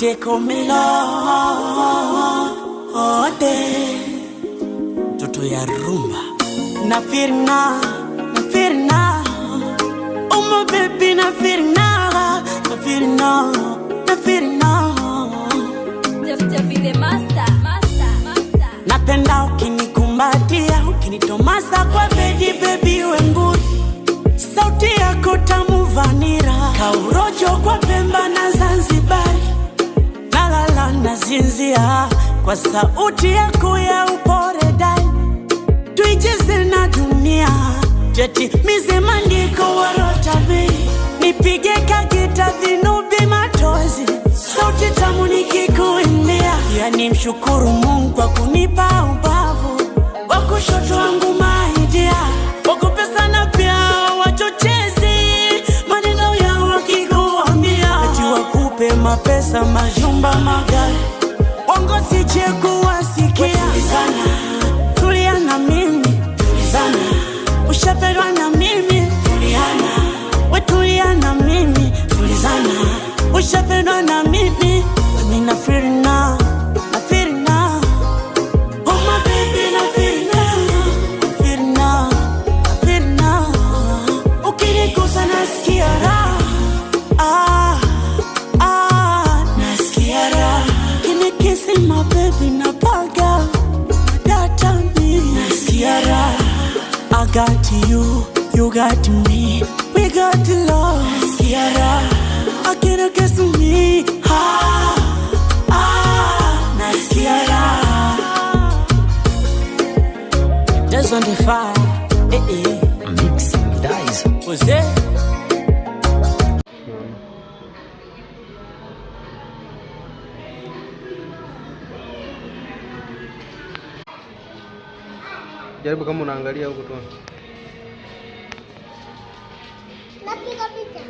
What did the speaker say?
take me lote mtoto ya rumba na firna oh my baby na firna the master. Napenda ukinikumbatia ukinitomasa kwa bedi baby wengu sauti yako tamu vanira kaurojo kwa Pemba na Zanzibar nalala nazinzia kwa sauti yako ya upore dai tuicheze na dunia jeti mizima ndiko warotabi nipige kagita vinubi matozi sauti tamu nikikuimbia yani mshukuru Mungu kwa kunipa ubavu wa kushoto wangu maidia wakupe sana pia wachochezi maneno yao wakikuambia eti wakupe mapesa majumba magari wango sije kuwasikia tulia na mimi tulizana ushapendwa na mimi tuliana wetulia na mimi tulizana ushapendwa na mimi nina feel now oh my baby na feel now ukinigusa nasikia raha nasikia raha kinikisi my baby na paga data me nasikia raha I got you, you got me, we got love nasikia raha akira kiss me nasikia raha That's on the fire Mixing dice Jose Jaribu kama unaangalia huko tu. Napiga picha.